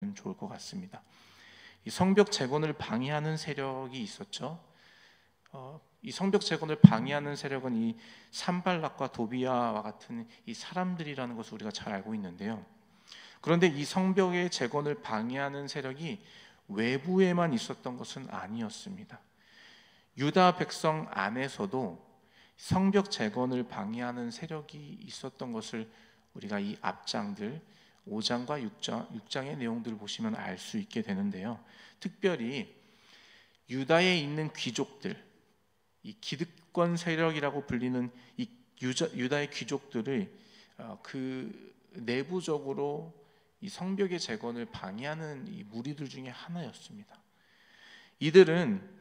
보면 좋을 것 같습니다. 이 성벽 재건을 방해하는 세력이 있었죠. 이 성벽 재건을 방해하는 세력은 이 산발락과 도비아와 같은 이 사람들이라는 것을 우리가 잘 알고 있는데요. 그런데 이 성벽의 재건을 방해하는 세력이 외부에만 있었던 것은 아니었습니다. 유다 백성 안에서도 성벽 재건을 방해하는 세력이 있었던 것을 우리가 이 앞장들 5장과 6장의 내용들을 보시면 알 수 있게 되는데요. 특별히 유다에 있는 귀족들, 이 기득권 세력이라고 불리는 이 유다의 귀족들을 그 내부적으로 이 성벽의 재건을 방해하는 이 무리들 중에 하나였습니다. 이들은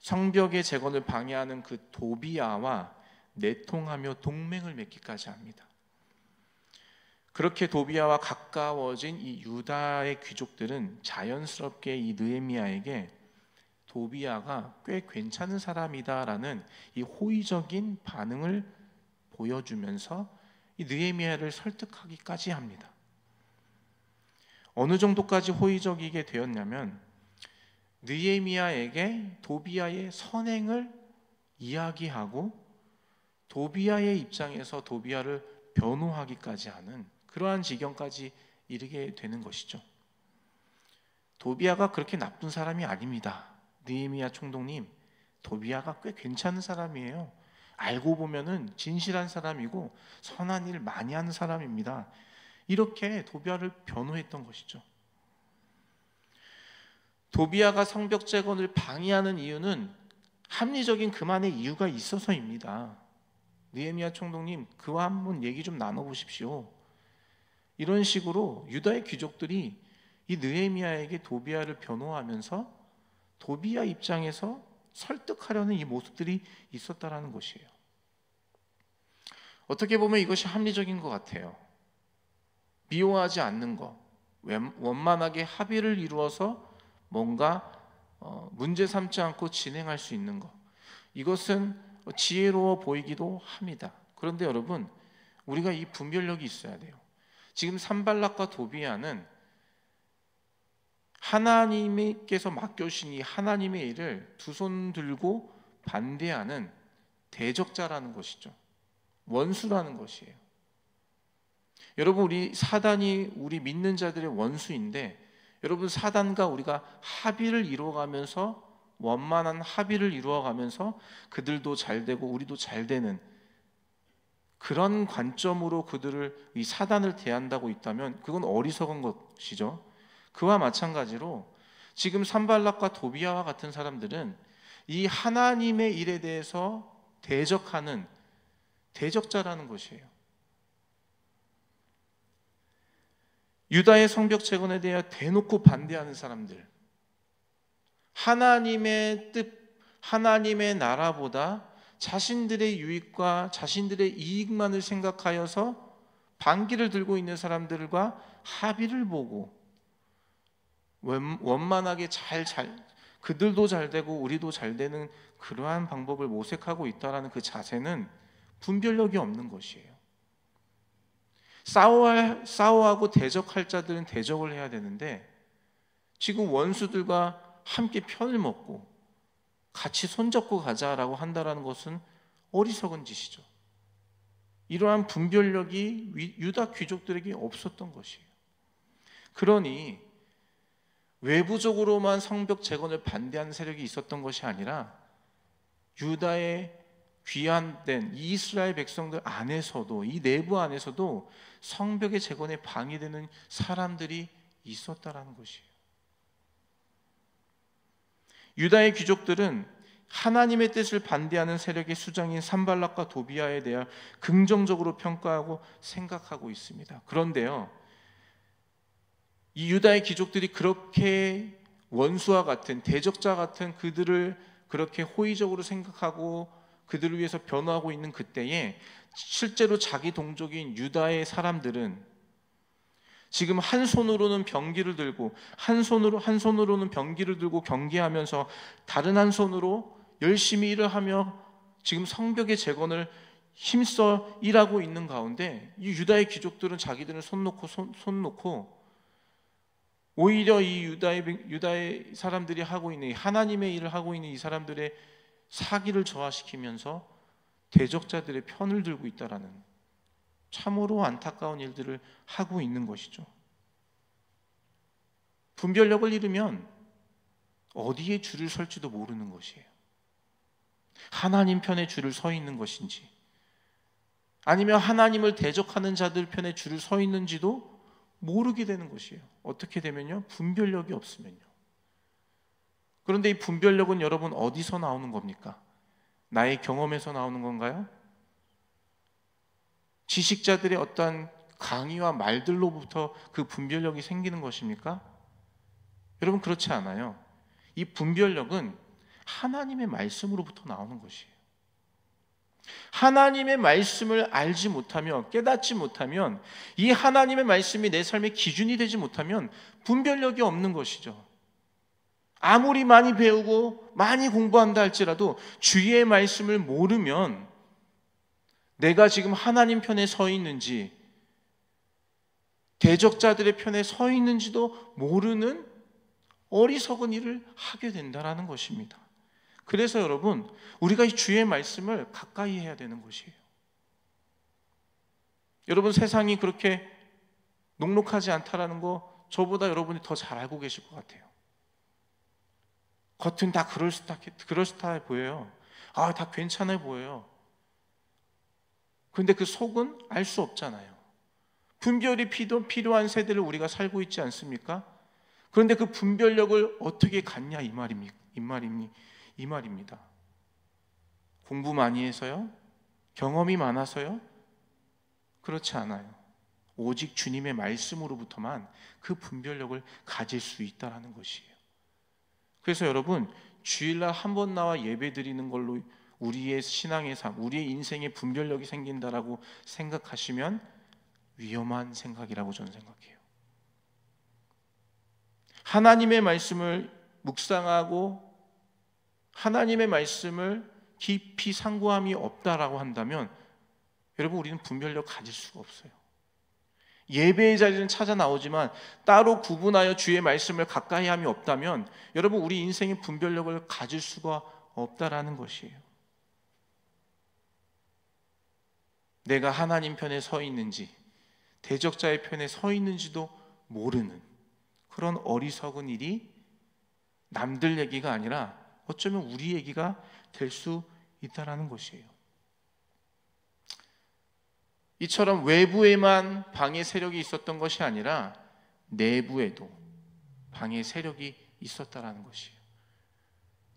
성벽의 재건을 방해하는 그 도비아와 내통하며 동맹을 맺기까지 합니다. 그렇게 도비아와 가까워진 이 유다의 귀족들은 자연스럽게 이 느헤미야에게 도비아가 꽤 괜찮은 사람이다라는 이 호의적인 반응을 보여주면서 이 느헤미야를 설득하기까지 합니다. 어느 정도까지 호의적이게 되었냐면 느헤미야에게 도비아의 선행을 이야기하고 도비아의 입장에서 도비아를 변호하기까지 하는 그러한 지경까지 이르게 되는 것이죠. 도비아가 그렇게 나쁜 사람이 아닙니다. 느헤미야 총독님, 도비아가 꽤 괜찮은 사람이에요. 알고 보면은 진실한 사람이고 선한 일 많이 하는 사람입니다. 이렇게 도비아를 변호했던 것이죠. 도비아가 성벽 재건을 방해하는 이유는 합리적인 그만의 이유가 있어서입니다. 느헤미야 총독님, 그와 한번 얘기 좀 나눠보십시오. 이런 식으로 유다의 귀족들이 이 느헤미야에게 도비아를 변호하면서 도비아 입장에서 설득하려는 이 모습들이 있었다라는 것이에요. 어떻게 보면 이것이 합리적인 것 같아요. 미워하지 않는 것, 원만하게 합의를 이루어서 뭔가 문제 삼지 않고 진행할 수 있는 것, 이것은 지혜로워 보이기도 합니다. 그런데 여러분, 우리가 이 분별력이 있어야 돼요. 지금 산발락과 도비아는 하나님께서 맡겨주신 이 하나님의 일을 두 손 들고 반대하는 대적자라는 것이죠. 원수라는 것이에요. 여러분, 우리 사단이 우리 믿는 자들의 원수인데, 여러분, 사단과 우리가 합의를 이루어가면서 원만한 합의를 이루어가면서 그들도 잘 되고 우리도 잘 되는 그런 관점으로 그들을 이 사단을 대한다고 있다면 그건 어리석은 것이죠. 그와 마찬가지로 지금 산발락과 도비아와 같은 사람들은 이 하나님의 일에 대해서 대적하는 대적자라는 것이에요. 유다의 성벽 재건에 대해 대놓고 반대하는 사람들, 하나님의 뜻, 하나님의 나라보다 자신들의 유익과 자신들의 이익만을 생각하여서 반기를 들고 있는 사람들과 합의를 보고 원만하게 그들도 잘 되고 우리도 잘 되는 그러한 방법을 모색하고 있다는 그 자세는 분별력이 없는 것이에요. 싸워하고 대적할 자들은 대적을 해야 되는데 지금 원수들과 함께 편을 먹고 같이 손잡고 가자라고 한다는 것은 어리석은 짓이죠. 이러한 분별력이 유다 귀족들에게 없었던 것이에요. 그러니 외부적으로만 성벽 재건을 반대하는 세력이 있었던 것이 아니라 유다의 귀환된 이스라엘 백성들 안에서도, 이 내부 안에서도 성벽의 재건에 방해되는 사람들이 있었다라는 것이에요. 유다의 귀족들은 하나님의 뜻을 반대하는 세력의 수장인 산발락과 도비아에 대해 긍정적으로 평가하고 생각하고 있습니다. 그런데요, 이 유다의 귀족들이 그렇게 원수와 같은 대적자 같은 그들을 그렇게 호의적으로 생각하고 그들을 위해서 변호하고 있는 그때에 실제로 자기 동족인 유다의 사람들은 지금 한 손으로는 병기를 들고 한 손으로는 병기를 들고 경계하면서 다른 한 손으로 열심히 일을 하며 지금 성벽의 재건을 힘써 일하고 있는 가운데 이 유다의 귀족들은 자기들은 손 놓고 오히려 이 유다의 사람들이 하고 있는 하나님의 일을 하고 있는 이 사람들의 사기를 저하시키면서 대적자들의 편을 들고 있다라는 참으로 안타까운 일들을 하고 있는 것이죠. 분별력을 잃으면 어디에 줄을 설지도 모르는 것이에요. 하나님 편에 줄을 서 있는 것인지, 아니면 하나님을 대적하는 자들 편에 줄을 서 있는지도 모르게 되는 것이에요. 어떻게 되면요? 분별력이 없으면요. 그런데 이 분별력은 여러분 어디서 나오는 겁니까? 나의 경험에서 나오는 건가요? 지식자들의 어떤 강의와 말들로부터 그 분별력이 생기는 것입니까? 여러분 그렇지 않아요. 이 분별력은 하나님의 말씀으로부터 나오는 것이에요. 하나님의 말씀을 알지 못하면, 깨닫지 못하면, 이 하나님의 말씀이 내 삶의 기준이 되지 못하면 분별력이 없는 것이죠. 아무리 많이 배우고 많이 공부한다 할지라도 주의 말씀을 모르면 내가 지금 하나님 편에 서 있는지 대적자들의 편에 서 있는지도 모르는 어리석은 일을 하게 된다는 것입니다. 그래서 여러분, 우리가 이 주의 말씀을 가까이 해야 되는 것이에요. 여러분, 세상이 그렇게 녹록하지 않다라는 거 저보다 여러분이 더 잘 알고 계실 것 같아요. 겉은 다 그럴듯해 보여요. 다 괜찮아 보여요. 그런데 그 속은 알 수 없잖아요. 분별이 필요한 세대를 우리가 살고 있지 않습니까? 그런데 그 분별력을 어떻게 갖냐 이 말입니다. 공부 많이 해서요? 경험이 많아서요? 그렇지 않아요. 오직 주님의 말씀으로부터만 그 분별력을 가질 수 있다는 것이에요. 그래서 여러분, 주일날 한 번 나와 예배 드리는 걸로 우리의 신앙의 삶, 우리의 인생에 분별력이 생긴다라고 생각하시면 위험한 생각이라고 저는 생각해요. 하나님의 말씀을 묵상하고 하나님의 말씀을 깊이 상고함이 없다라고 한다면 여러분, 우리는 분별력 가질 수가 없어요. 예배의 자리는 찾아 나오지만 따로 구분하여 주의 말씀을 가까이 함이 없다면 여러분, 우리 인생의 분별력을 가질 수가 없다라는 것이에요. 내가 하나님 편에 서 있는지 대적자의 편에 서 있는지도 모르는 그런 어리석은 일이 남들 얘기가 아니라 어쩌면 우리 얘기가 될 수 있다라는 것이에요. 이처럼 외부에만 방해 세력이 있었던 것이 아니라 내부에도 방해 세력이 있었다라는 것이에요.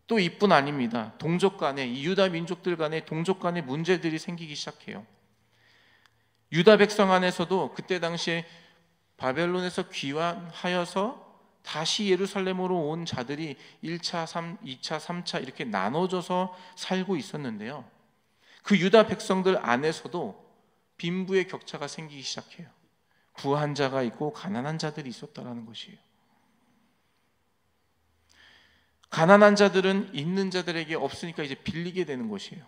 또 이뿐 아닙니다. 동족 간에, 이 유다 민족들 간에 동족 간에 문제들이 생기기 시작해요. 유다 백성 안에서도 그때 당시에 바벨론에서 귀환하여서 다시 예루살렘으로 온 자들이 1차, 2차, 3차 이렇게 나눠져서 살고 있었는데요. 그 유다 백성들 안에서도 빈부의 격차가 생기기 시작해요. 부한 자가 있고 가난한 자들이 있었다는 것이에요. 가난한 자들은 있는 자들에게 없으니까 이제 빌리게 되는 것이에요.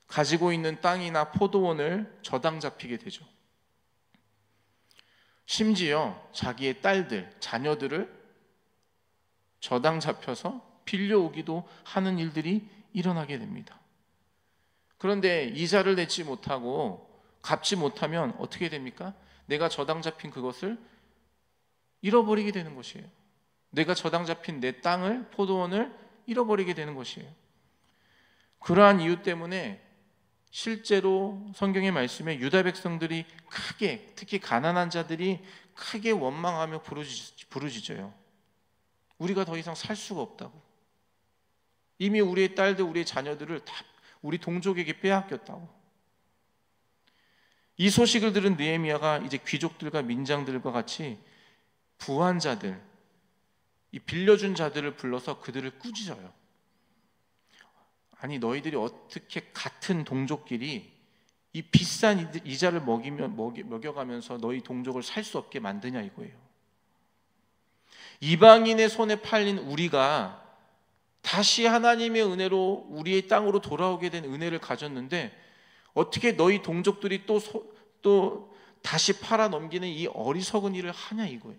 가지고 있는 땅이나 포도원을 저당 잡히게 되죠. 심지어 자기의 딸들, 자녀들을 저당 잡혀서 빌려오기도 하는 일들이 일어나게 됩니다. 그런데 이자를 내지 못하고 갚지 못하면 어떻게 됩니까? 내가 저당 잡힌 그것을 잃어버리게 되는 것이에요. 내가 저당 잡힌 내 땅을, 포도원을 잃어버리게 되는 것이에요. 그러한 이유 때문에 실제로 성경의 말씀에 유다 백성들이 크게, 특히 가난한 자들이 크게 원망하며 부르짖어요. 우리가 더 이상 살 수가 없다고. 이미 우리의 딸들, 우리의 자녀들을 다 우리 동족에게 빼앗겼다고. 이 소식을 들은 느헤미야가 이제 귀족들과 민장들과 같이 부한 자들, 이 빌려준 자들을 불러서 그들을 꾸짖어요. 아니, 너희들이 어떻게 같은 동족끼리 이 비싼 이자를 먹여가면서 너희 동족을 살 수 없게 만드냐 이거예요. 이방인의 손에 팔린 우리가 다시 하나님의 은혜로 우리의 땅으로 돌아오게 된 은혜를 가졌는데 어떻게 너희 동족들이 또 다시 팔아 넘기는 이 어리석은 일을 하냐 이거예요.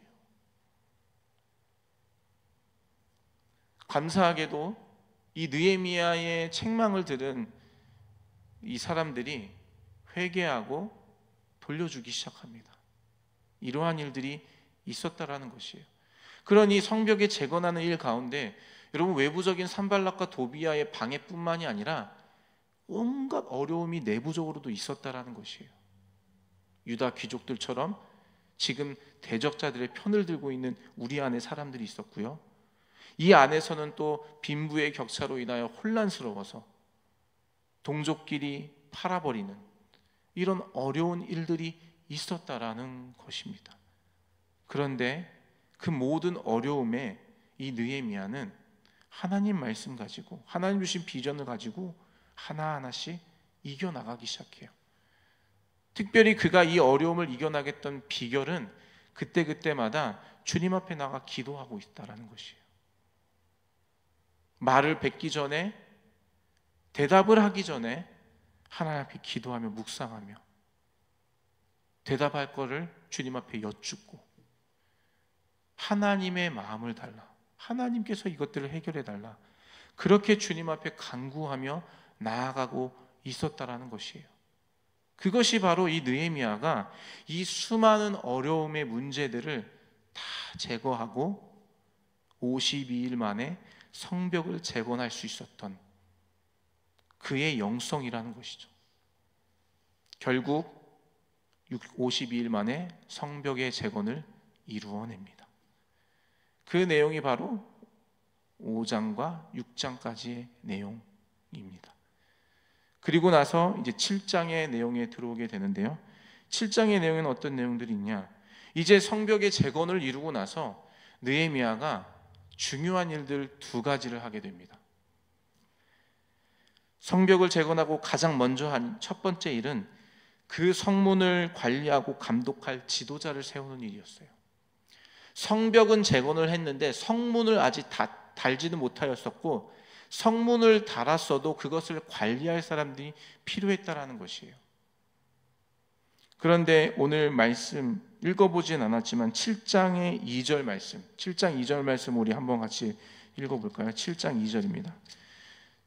감사하게도 이 느헤미야의 책망을 들은 이 사람들이 회개하고 돌려주기 시작합니다. 이러한 일들이 있었다라는 것이에요. 그러니 성벽에 재건하는 일 가운데 여러분, 외부적인 산발락과 도비아의 방해뿐만이 아니라 온갖 어려움이 내부적으로도 있었다라는 것이에요. 유다 귀족들처럼 지금 대적자들의 편을 들고 있는 우리 안에 사람들이 있었고요, 이 안에서는 또 빈부의 격차로 인하여 혼란스러워서 동족끼리 팔아버리는 이런 어려운 일들이 있었다라는 것입니다. 그런데 그 모든 어려움에 이 느헤미야는 하나님 말씀 가지고, 하나님 주신 비전을 가지고 하나하나씩 이겨나가기 시작해요. 특별히 그가 이 어려움을 이겨나겠던 비결은 그때그때마다 주님 앞에 나가 기도하고 있다는 것이에요. 말을 뱉기 전에, 대답을 하기 전에 하나님 앞에 기도하며 묵상하며 대답할 거를 주님 앞에 여쭙고 하나님의 마음을 달라, 하나님께서 이것들을 해결해 달라, 그렇게 주님 앞에 간구하며 나아가고 있었다라는 것이에요. 그것이 바로 이 느헤미야가 이 수많은 어려움의 문제들을 다 제거하고 52일 만에 성벽을 재건할 수 있었던 그의 영성이라는 것이죠. 결국 52일 만에 성벽의 재건을 이루어냅니다. 그 내용이 바로 5장과 6장까지의 내용입니다. 그리고 나서 이제 7장의 내용에 들어오게 되는데요, 7장의 내용에는 어떤 내용들이 있냐, 이제 성벽의 재건을 이루고 나서 느헤미야가 중요한 일들 두 가지를 하게 됩니다. 성벽을 재건하고 가장 먼저 한 첫 번째 일은 그 성문을 관리하고 감독할 지도자를 세우는 일이었어요. 성벽은 재건을 했는데 성문을 아직 달지는 못하였었고, 성문을 달았어도 그것을 관리할 사람들이 필요했다라는 것이에요. 그런데 오늘 말씀 읽어보진 않았지만 7장의 2절 말씀, 7장 2절 말씀 우리 한번 같이 읽어볼까요? 7장 2절입니다.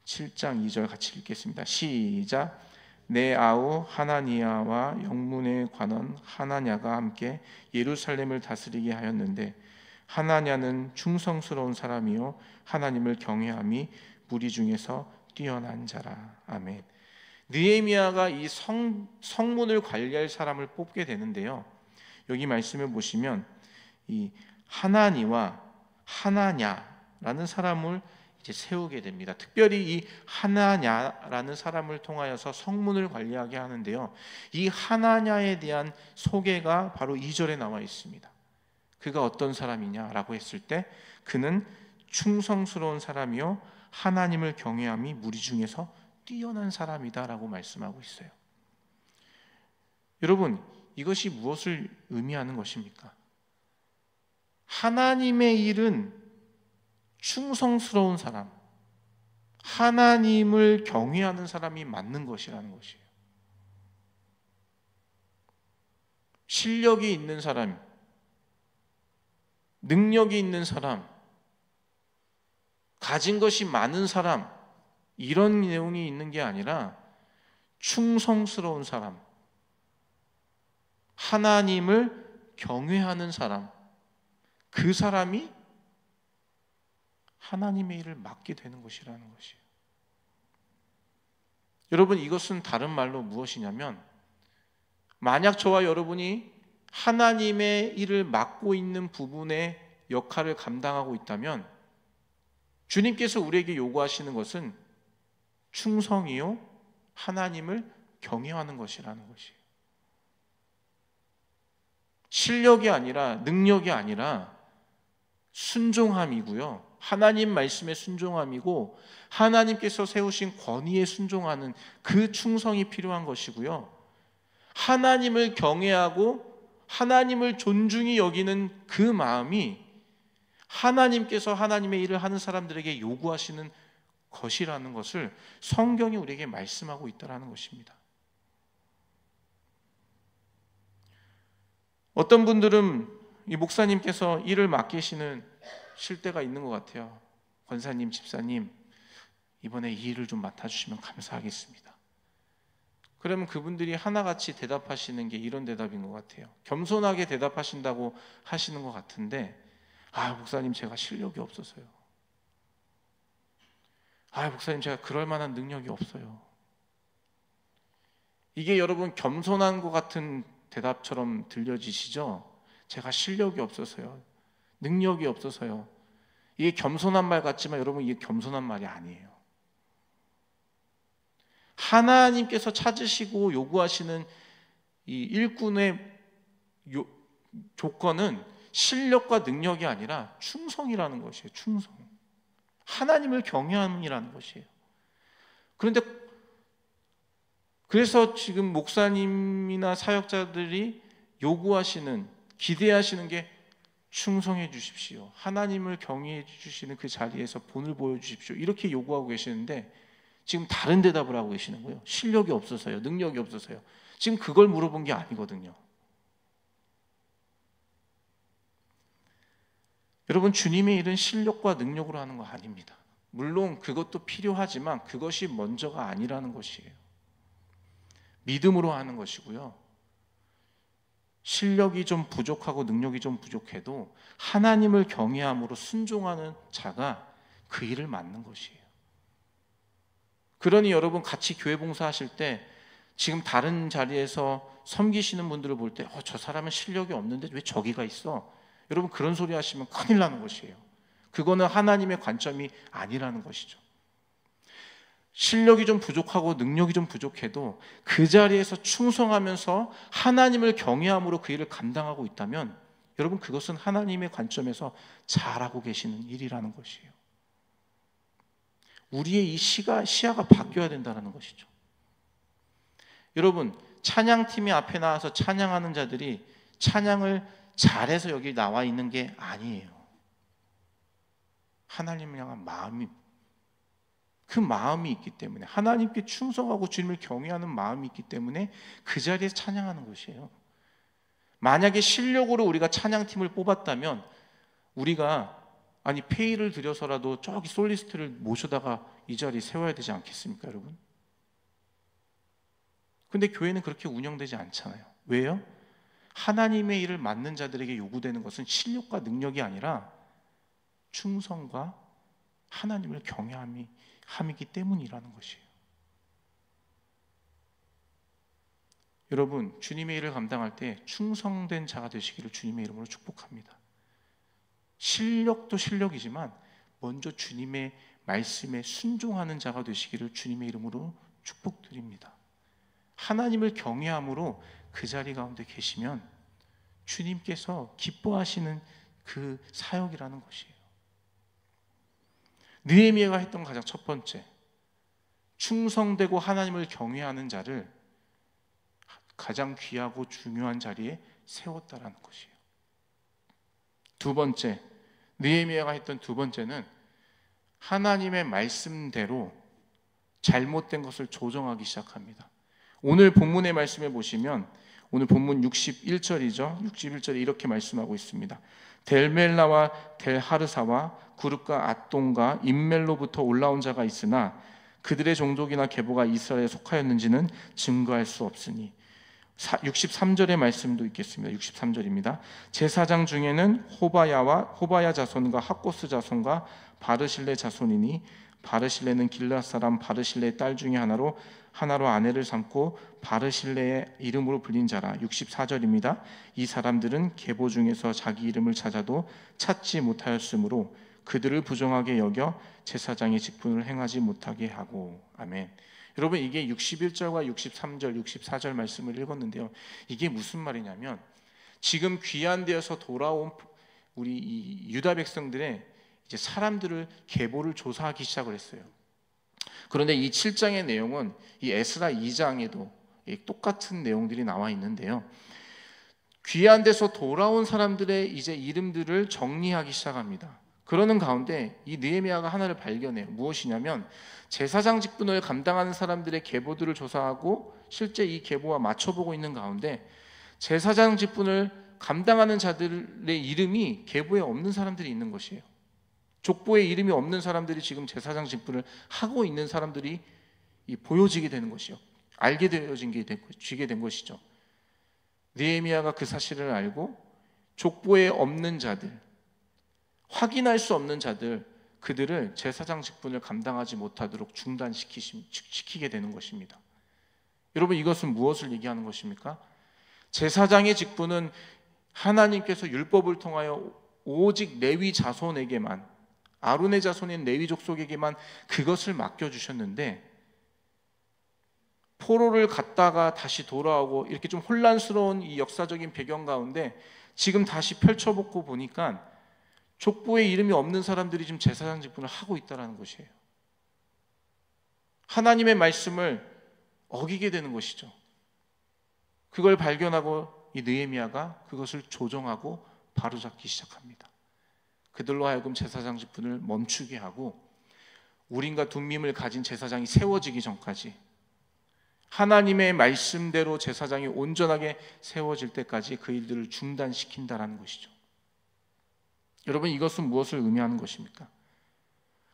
7장 2절 같이 읽겠습니다. 시작. 내 아우 하나니야와 영문의 관원 하나냐가 함께 예루살렘을 다스리게 하였는데 하나냐는 충성스러운 사람이요 하나님을 경외함이 무리 중에서 뛰어난 자라. 아멘. 느헤미야가 이 성문을 관리할 사람을 뽑게 되는데요, 여기 말씀을 보시면 이 하나니와 하나냐라는 사람을 이제 세우게 됩니다. 특별히 이 하나냐라는 사람을 통하여서 성문을 관리하게 하는데요, 이 하나냐에 대한 소개가 바로 2절에 나와 있습니다. 그가 어떤 사람이냐라고 했을 때 그는 충성스러운 사람이요 하나님을 경외함이 무리 중에서 뛰어난 사람이다라고 말씀하고 있어요. 여러분, 이것이 무엇을 의미하는 것입니까? 하나님의 일은 충성스러운 사람, 하나님을 경외하는 사람이 맞는 것이라는 것이에요. 실력이 있는 사람, 능력이 있는 사람, 가진 것이 많은 사람, 이런 내용이 있는 게 아니라 충성스러운 사람, 하나님을 경외하는 사람, 그 사람이 하나님의 일을 맡게 되는 것이라는 것이에요. 여러분, 이것은 다른 말로 무엇이냐면, 만약 저와 여러분이 하나님의 일을 맡고 있는 부분의 역할을 감당하고 있다면 주님께서 우리에게 요구하시는 것은 충성이요 하나님을 경외하는 것이라는 것이에요. 실력이 아니라, 능력이 아니라 순종함이고요, 하나님 말씀에 순종함이고 하나님께서 세우신 권위에 순종하는 그 충성이 필요한 것이고요, 하나님을 경외하고 하나님을 존중히 여기는 그 마음이 하나님께서 하나님의 일을 하는 사람들에게 요구하시는 것이라는 것을 성경이 우리에게 말씀하고 있다는 것입니다. 어떤 분들은 이 목사님께서 일을 맡기시는 때가 있는 것 같아요. 권사님, 집사님, 이번에 이 일을 좀 맡아주시면 감사하겠습니다. 그러면 그분들이 하나같이 대답하시는 게 이런 대답인 것 같아요. 겸손하게 대답하신다고 하시는 것 같은데, 목사님 제가 실력이 없어서요. 목사님 제가 그럴 만한 능력이 없어요. 이게 여러분 겸손한 것 같은 대답처럼 들려지시죠? 제가 실력이 없어서요. 능력이 없어서요. 이게 겸손한 말 같지만 여러분 이게 겸손한 말이 아니에요. 하나님께서 찾으시고 요구하시는 이 일꾼의 조건은 실력과 능력이 아니라 충성이라는 것이에요. 충성. 하나님을 경외함이라는 것이에요. 그런데 그래서 지금 목사님이나 사역자들이 요구하시는, 기대하시는 게 충성해 주십시오. 하나님을 경외해 주시는 그 자리에서 본을 보여주십시오. 이렇게 요구하고 계시는데 지금 다른 대답을 하고 계시는 거예요. 실력이 없어서요. 능력이 없어서요. 지금 그걸 물어본 게 아니거든요. 여러분, 주님의 일은 실력과 능력으로 하는 거 아닙니다. 물론 그것도 필요하지만 그것이 먼저가 아니라는 것이에요. 믿음으로 하는 것이고요. 실력이 좀 부족하고 능력이 좀 부족해도 하나님을 경외함으로 순종하는 자가 그 일을 맡는 것이에요. 그러니 여러분 같이 교회 봉사하실 때 지금 다른 자리에서 섬기시는 분들을 볼 때 저 사람은 실력이 없는데 왜 저기가 있어? 여러분 그런 소리 하시면 큰일 나는 것이에요. 그거는 하나님의 관점이 아니라는 것이죠. 실력이 좀 부족하고 능력이 좀 부족해도 그 자리에서 충성하면서 하나님을 경외함으로 그 일을 감당하고 있다면 여러분 그것은 하나님의 관점에서 잘하고 계시는 일이라는 것이에요. 우리의 이 시야가 바뀌어야 된다는 것이죠. 여러분, 찬양팀이 앞에 나와서 찬양하는 자들이 찬양을 잘해서 여기 나와 있는 게 아니에요. 하나님을 향한 마음이, 그 마음이 있기 때문에, 하나님께 충성하고 주님을 경외하는 마음이 있기 때문에 그 자리에서 찬양하는 것이에요. 만약에 실력으로 우리가 찬양팀을 뽑았다면 우리가 페이를 들여서라도 저기 솔리스트를 모셔다가 이 자리에 세워야 되지 않겠습니까, 여러분? 근데 교회는 그렇게 운영되지 않잖아요. 왜요? 하나님의 일을 맡는 자들에게 요구되는 것은 실력과 능력이 아니라 충성과 하나님을 경외함이기 때문이라는 것이에요. 여러분, 주님의 일을 감당할 때 충성된 자가 되시기를 주님의 이름으로 축복합니다. 실력도 실력이지만 먼저 주님의 말씀에 순종하는 자가 되시기를 주님의 이름으로 축복드립니다. 하나님을 경외함으로 그 자리 가운데 계시면 주님께서 기뻐하시는 그 사역이라는 것이에요. 느헤미야가 했던 가장 첫 번째, 충성되고 하나님을 경외하는 자를 가장 귀하고 중요한 자리에 세웠다라는 것이에요. 두 번째, 느헤미야가 했던 두 번째는 하나님의 말씀대로 잘못된 것을 조정하기 시작합니다. 오늘 본문의 말씀에 보시면 오늘 본문 61절이죠. 61절에 이렇게 말씀하고 있습니다. 델멜라와 델하르사와 구룹과 앗돈과 임멜로부터 올라온 자가 있으나 그들의 종족이나 계보가 이스라엘에 속하였는지는 증거할 수 없으니 63절의 말씀도 있겠습니다. 63절입니다. 제사장 중에는 호바야 자손과 학고스 자손과 바르실레 자손이니 바르실레는 길앗 사람 바르실레의 딸 중에 하나로 아내를 삼고 바르실레의 이름으로 불린 자라. 64절입니다. 이 사람들은 계보 중에서 자기 이름을 찾아도 찾지 못하였으므로 그들을 부정하게 여겨 제사장의 직분을 행하지 못하게 하고. 아멘. 여러분, 이게 61절과 63절, 64절 말씀을 읽었는데요. 이게 무슨 말이냐면 지금 귀환되어서 돌아온 우리 이 유다 백성들의 이제 사람들을 계보를 조사하기 시작을 했어요. 그런데 이 7장의 내용은 이 에스라 2장에도 똑같은 내용들이 나와 있는데요. 귀환돼서 돌아온 사람들의 이제 이름들을 정리하기 시작합니다. 그러는 가운데 이 느헤미야가 하나를 발견해요. 무엇이냐면 제사장 직분을 감당하는 사람들의 계보들을 조사하고 실제 이 계보와 맞춰보고 있는 가운데 제사장 직분을 감당하는 자들의 이름이 계보에 없는 사람들이 있는 것이에요. 족보에 이름이 없는 사람들이 지금 제사장 직분을 하고 있는 사람들이 보여지게 되는 것이요, 알게 되어지게 된 것이죠. 느헤미야가 그 사실을 알고 족보에 없는 자들, 확인할 수 없는 자들, 그들을 제사장 직분을 감당하지 못하도록 중단시키게 되는 것입니다. 여러분, 이것은 무엇을 얘기하는 것입니까? 제사장의 직분은 하나님께서 율법을 통하여 오직 레위 자손에게만, 아론의 자손인 레위 족속에게만 그것을 맡겨주셨는데, 포로를 갔다가 다시 돌아오고 이렇게 좀 혼란스러운 이 역사적인 배경 가운데 지금 다시 펼쳐보고 보니까 족보에 이름이 없는 사람들이 지금 제사장 직분을 하고 있다는 것이에요. 하나님의 말씀을 어기게 되는 것이죠. 그걸 발견하고 이 느헤미야가 그것을 조정하고 바로잡기 시작합니다. 그들로 하여금 제사장 직분을 멈추게 하고 우림과 둠밈을 가진 제사장이 세워지기 전까지, 하나님의 말씀대로 제사장이 온전하게 세워질 때까지 그 일들을 중단시킨다라는 것이죠. 여러분, 이것은 무엇을 의미하는 것입니까?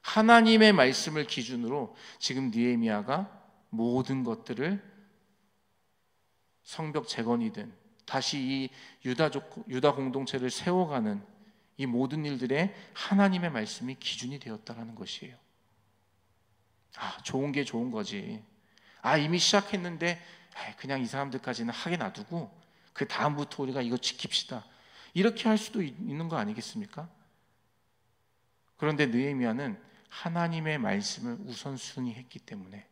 하나님의 말씀을 기준으로 지금 느헤미야가 모든 것들을 성벽 재건이든 다시 이 유다 공동체를 세워가는 이 모든 일들에 하나님의 말씀이 기준이 되었다라는 것이에요. 좋은 게 좋은 거지. 이미 시작했는데 그냥 이 사람들까지는 하게 놔두고 그 다음부터 우리가 이거 지킵시다, 이렇게 할 수도 있는 거 아니겠습니까? 그런데 느헤미야는 하나님의 말씀을 우선순위 했기 때문에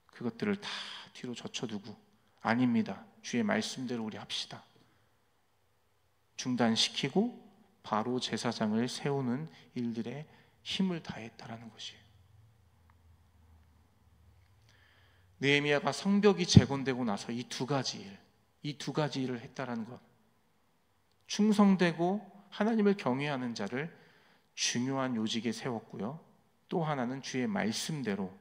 그것들을 다 뒤로 젖혀두고, 아닙니다, 주의 말씀대로 우리 합시다, 중단시키고 바로 제사장을 세우는 일들에 힘을 다했다라는 것이에요. 느헤미야가 성벽이 재건되고 나서 이 두 가지 일을 했다라는 것, 충성되고 하나님을 경외하는 자를 중요한 요직에 세웠고요, 또 하나는 주의 말씀대로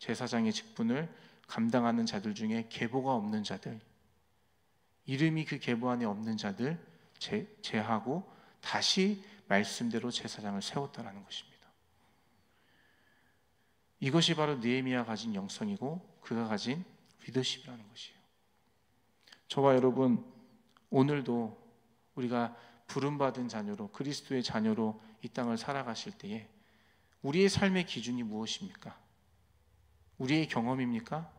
제사장의 직분을 감당하는 자들 중에 계보가 없는 자들, 이름이 그 계보 안에 없는 자들 제하고 다시 말씀대로 제사장을 세웠다라는 것입니다. 이것이 바로 느헤미야가 가진 영성이고 그가 가진 리더십이라는 것이에요. 저와 여러분, 오늘도 우리가 부름받은 자녀로, 그리스도의 자녀로 이 땅을 살아가실 때에 우리의 삶의 기준이 무엇입니까? 우리의 경험입니까?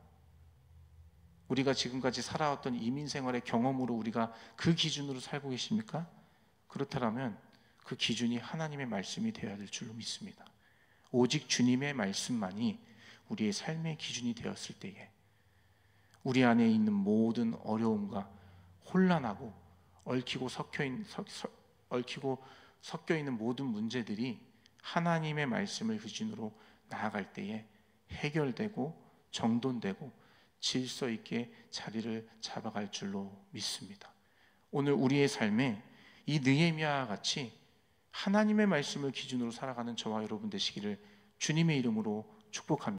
우리가 지금까지 살아왔던 이민 생활의 경험으로 우리가 그 기준으로 살고 계십니까? 그렇다면 그 기준이 하나님의 말씀이 되어야 될 줄로 믿습니다. 오직 주님의 말씀만이 우리의 삶의 기준이 되었을 때에 우리 안에 있는 모든 어려움과 혼란하고 얽히고 섞여 있는 모든 문제들이 하나님의 말씀을 기준으로 나아갈 때에 해결되고 정돈되고 질서 있게 자리를 잡아갈 줄로 믿습니다. 오늘 우리의 삶에 이 느헤미야와 같이 하나님의 말씀을 기준으로 살아가는 저와 여러분 되시기를 주님의 이름으로 축복합니다.